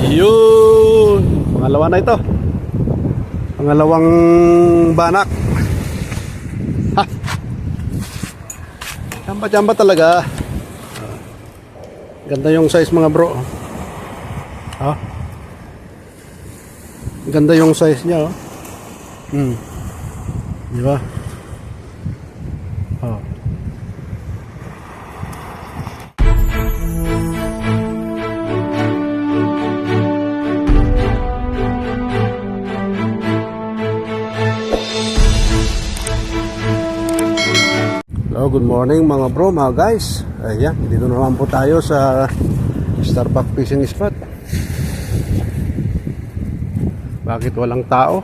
Yun. Pangalawa na ito. Pangalawang banak. Ha. Jamba-jamba talaga. Ganda yung size mga bro. Ha? Ganda yung size niya, oh. Di ba? Oh. Hello, good morning mga bro, mga guys. Ayan, dito naman po tayo sa Starbuck Fishing Spot. Bakit walang tao?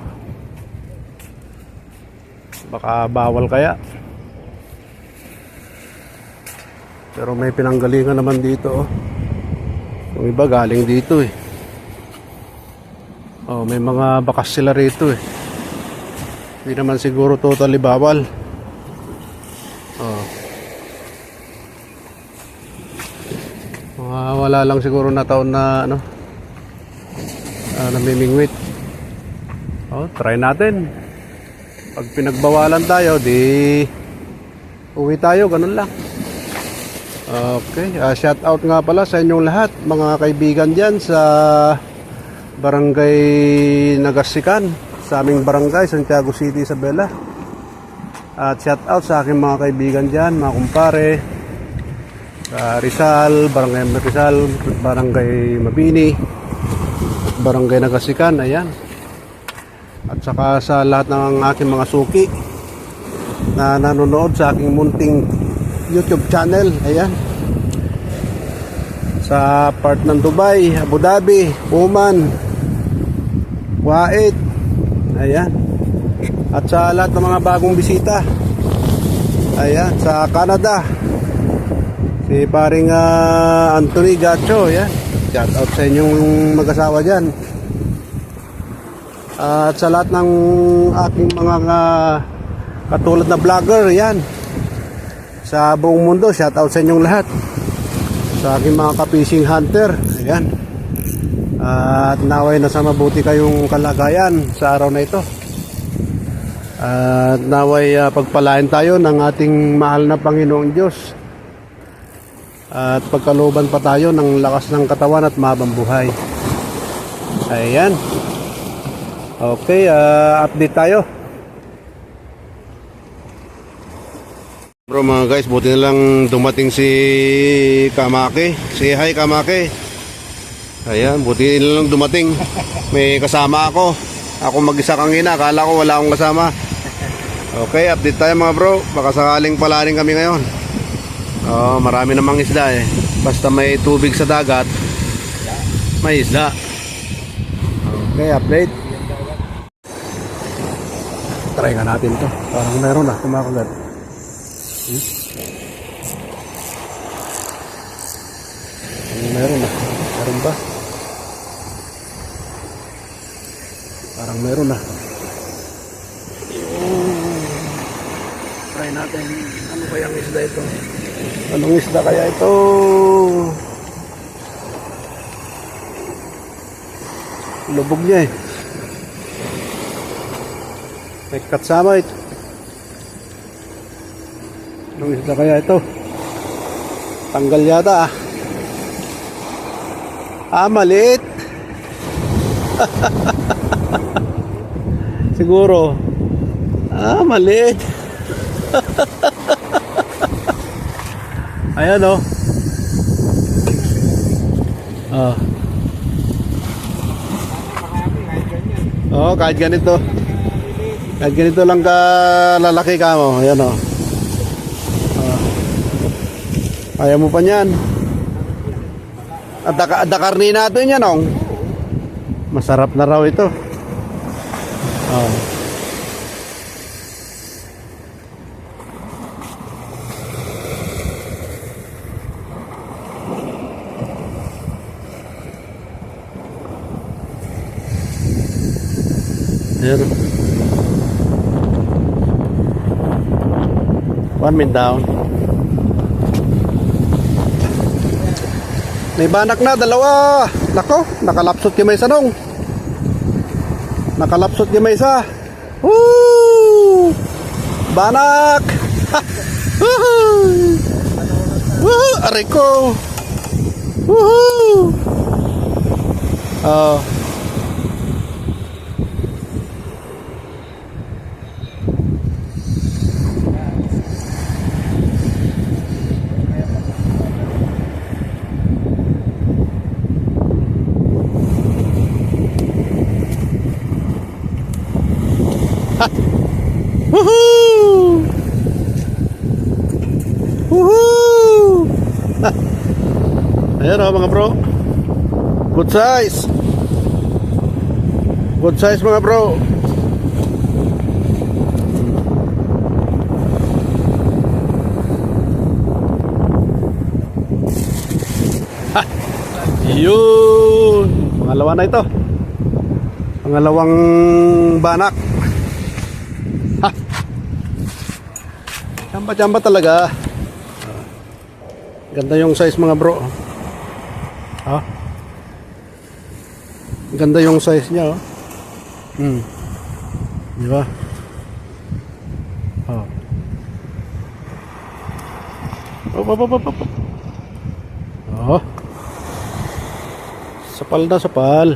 Baka bawal kaya? Pero may pinanggalingan naman dito, oh. Yung iba galing dito eh. Oh, may mga bakas sila rito eh. Hindi naman siguro totally bawal. Oh. Wala lang siguro na taon na ano, namimingwit. Oh, try natin. Pag pinagbawalan tayo, di uwi tayo, ganun lang. Okay, shout out nga pala sa inyong lahat, mga kaibigan dyan sa Barangay Nagasikan, sa aming barangay, Santiago City, Isabela. At shout out sa aking mga kaibigan dyan, mga kumpare, sa Rizal, Barangay Rizal, Barangay Mabini, Barangay Nagasikan, ayan. At saka sa lahat ng aking mga suki na nanonood sa aking munting YouTube channel, ayan. Sa part ng Dubai, Abu Dhabi, Oman, Kuwait, ayan. At sa lahat ng mga bagong bisita, ayan, sa Canada, si paring Anthony Gacho, ayan. Shout out sa inyong mag-asawa dyan. At sa lahat ng aking mga katulad na vlogger, yan, sa buong mundo, shout out sa inyong lahat. Sa aking mga ka-fishing hunter, ayan. At naway nasa mabuti kayong kalagayan sa araw na ito. At naway pagpalain tayo ng ating mahal na Panginoong Diyos. At pagkalooban pa tayo ng lakas ng katawan at mahabang buhay. Ayan. Okay, update tayo. Bro mga guys, buti na lang dumating si Kamake. Say hi Kamake. Ayan, buti na lang dumating. May kasama ako. Ako mag-isa kangina, akala ko wala akong kasama. Okay, update tayo mga bro. Baka sakaling palaring kami ngayon. Oh, marami namang isda eh. Basta may tubig sa dagat, may isda. Okay, update. Try nga natin to. Parang meron na, kumakagat. Meron na. Meron ba? Parang meron na. Try natin. Ano kayang isda ito? Anong isda kaya ito? Lubog niya eh. May katsama ito. Anong isda kaya ito? Tanggal yata ah. Maliit. Siguro. Maliit. Ayan oh. Oh, kahit ganito. Kahit ganito lang kalalaki ka mo. Ayan oh. Ayaw mo pa niyan. At dakarni natin yan oh. Masarap na raw ito. Oh. Ayan. 1 minute down. May banak na, dalawa. Nako, nakalapsot yung may sanong. Nakalapsot yung may isa. Woo! Banak! Woohoo! Woohoo! Aray ko! Woohoo! Oh. Woohoo! Woohoo! Ayan o mga bro. Good size. Good size mga bro. Ha! Yun! Pangalawa na ito. Pangalawang banak. Ha! Chamba-chamba talaga. Ganda yung size mga bro. Ha? Ganda yung size niya, oh. Di ba? Oh. Op. Oh. Sapal na sapal.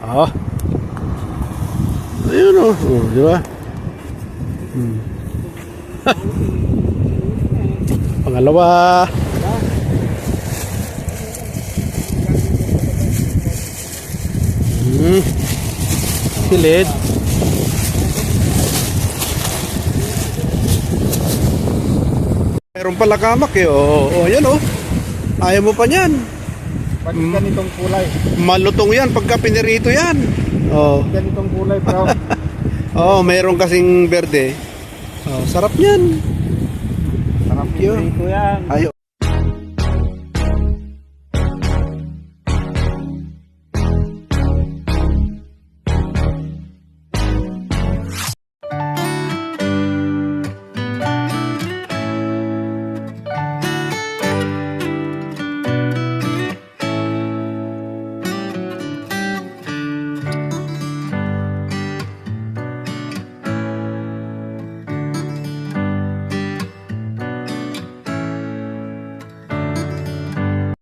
Oh. Ayun, oh. Oh, di ba? Pangalawa. Silid. Meron pala kamak eh. Oh, yan oh. Ayaw mo pa niyan. Pag ganitong kulay. Malutong yan pagka pinirito yan. Oh. Ganitong kulay, bro. Oh, meron kasing berde. Oh, sarap niyan. Sarap Yun. yung yan. Ayaw.